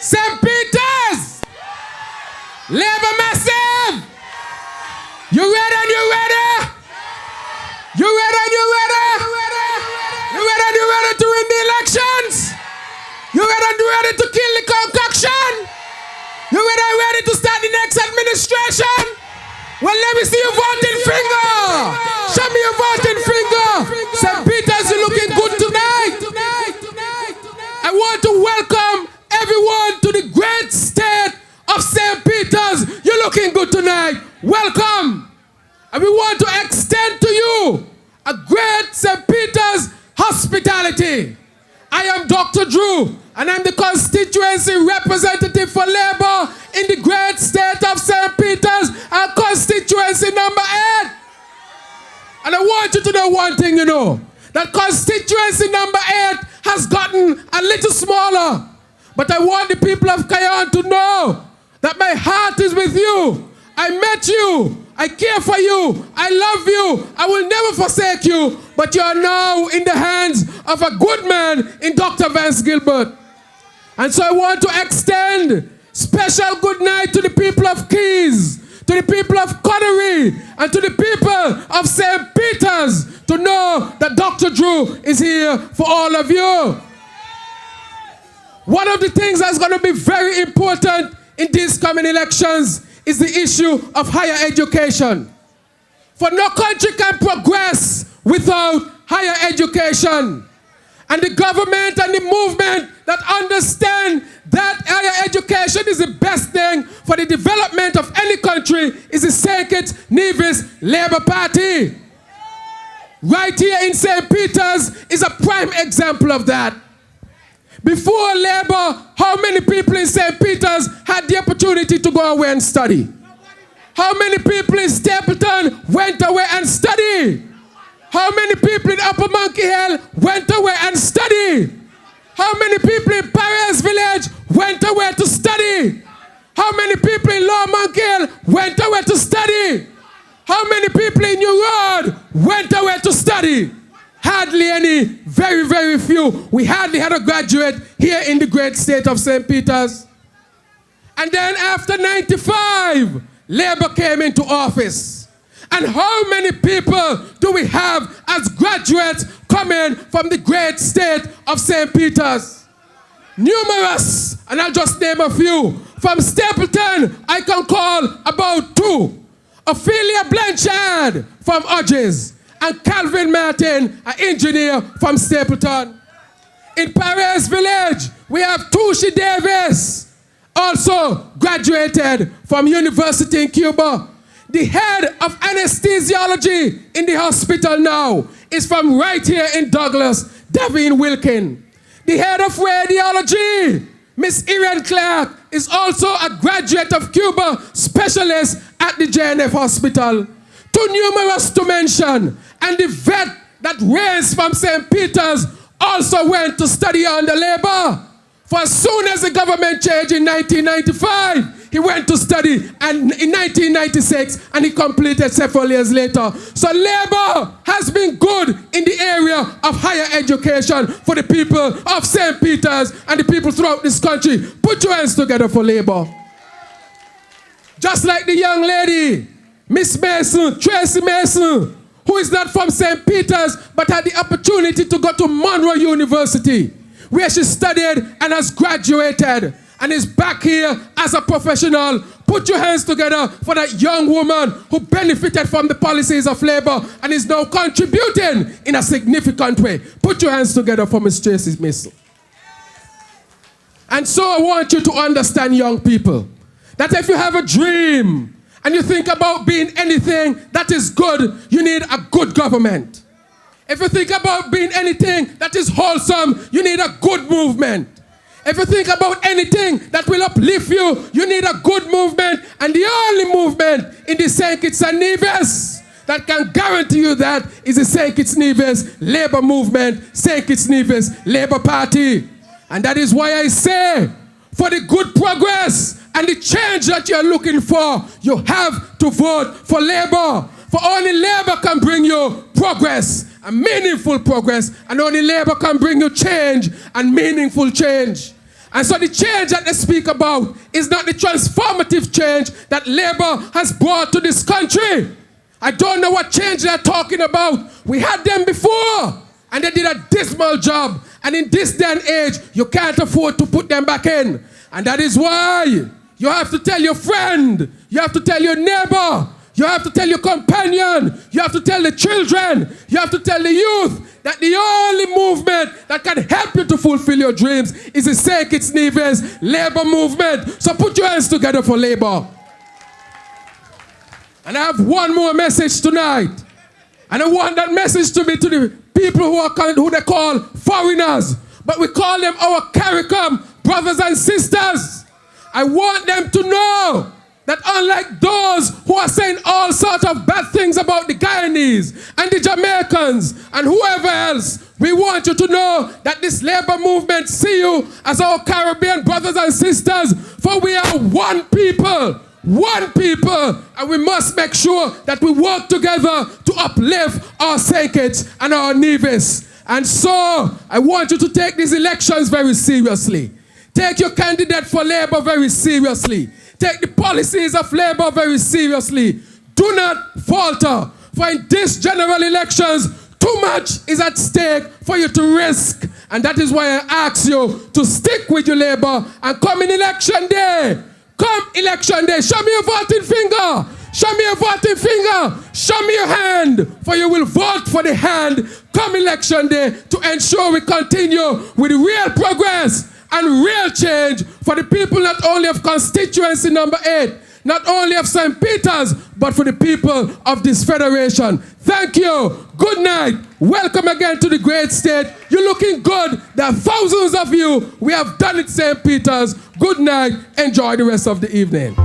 St. Peter's! Labour Massive! You ready and you ready? You ready and you ready? You ready and you ready to win the elections? You ready and you ready to kill the concoction? You ready and ready to start the next administration? Well, let me see your voting finger. Show me your voting finger. St. Peter's, you're looking good tonight. I want to welcome everyone to the great state of St. Peter's. You're looking good tonight. Welcome. And we want to extend to you a great St. Peter's hospitality. I am Dr. Drew, and I'm the constituency representative for Labour in the great state of St. Peter's, our constituency number 8. And I want you to know one thing, that constituency number 8 has gotten a little smaller. But I want the people of Cayenne to know that my heart is with you. I met you. I care for you. I love you. I will never forsake you. But you are now in the hands of a good man in Dr. Vance Gilbert. And so I want to extend special good night to the people of Keys, to the people of Connery, and to the people of St. Peter's to know that Dr. Drew is here for all of you. One of the things that's going to be very important in these coming elections is the issue of higher education. For no country can progress without higher education. And the government and the movement that understand that higher education is the best thing for the development of any country is the Kitts-Nevis Labour Party. Right here in St. Peter's is a prime example of that. Before Labour, how many people in St. Peter's had the opportunity to go away and study? How many people in Stapleton went away and studied? How many people in Upper Monkey Hill went away and studied? How many people in Paris Village went away to study? How many people in Lower Monkey Hill went away to study? How many people in New Road went away to study? Hardly any, very, very few. We hardly had a graduate here in the great state of St. Peter's. And then after 95, Labour came into office. And how many people do we have as graduates coming from the great state of St. Peter's? Numerous, and I'll just name a few. From Stapleton, I can call about 2. Ophelia Blanchard from Hodges, and Calvin Martin, an engineer from Stapleton. In Paris Village, we have Tushi Davis, also graduated from University in Cuba. The head of anesthesiology in the hospital now is from right here in Douglas, Davine Wilkin. The head of radiology, Miss Irene Clark, is also a graduate of Cuba, specialist at the JNF hospital. Too numerous to mention. And the vet that raised from St. Peter's also went to study under Labour. For as soon as the government changed in 1995, he went to study and in 1996, and he completed several years later. So Labour has been good in the area of higher education for the people of St. Peter's and the people throughout this country. Put your hands together for Labour. Just like the young lady, Miss Mason, Tracy Mason, who is not from St. Peter's, but had the opportunity to go to Monroe University, where she studied and has graduated, and is back here as a professional. Put your hands together for that young woman who benefited from the policies of Labour and is now contributing in a significant way. Put your hands together for Miss Tracy Mason. And so I want you to understand, young people, that if you have a dream, and you think about being anything that is good, you need a good government. If you think about being anything that is wholesome, you need a good movement. If you think about anything that will uplift you, you need a good movement. And the only movement in the St. Kitts-Nevis that can guarantee you that is the St. Kitts-Nevis Labour Movement, St. Kitts-Nevis Labour Party. And that is why I say, for the good progress and the change that you're looking for, you have to vote for Labour. For only Labour can bring you progress, and meaningful progress, and only Labour can bring you change and meaningful change. And so the change that they speak about is not the transformative change that Labour has brought to this country. I don't know what change they're talking about. We had them before, and they did a dismal job. And in this day and age, you can't afford to put them back in. And that is why you have to tell your friend, you have to tell your neighbor, you have to tell your companion, you have to tell the children, you have to tell the youth that the only movement that can help you to fulfill your dreams is the Kitts-Nevis Labour movement. So put your hands together for Labour. And I have one more message tonight. And I want that message to be to the people who they call foreigners, but we call them our CARICOM brothers and sisters. I want them to know that unlike those who are saying all sorts of bad things about the Guyanese and the Jamaicans and whoever else, we want you to know that this Labour movement see you as our Caribbean brothers and sisters, for we are one people, and we must make sure that we work together to uplift our St. Kitts and our Nevis. And so, I want you to take these elections very seriously. Take your candidate for Labour very seriously. Take the policies of Labour very seriously. Do not falter, for in these general elections, too much is at stake for you to risk. And that is why I ask you to stick with your Labour and come in election day. Come election day, show me your voting finger. Show me your voting finger. Show me your hand, for you will vote for the hand come election day to ensure we continue with real progress and real change for the people not only of constituency number 8, not only of St. Peter's, but for the people of this federation. Thank you. Good night. Welcome again to the great state. You're looking good. There are thousands of you. We have done it, St. Peter's. Good night. Enjoy the rest of the evening.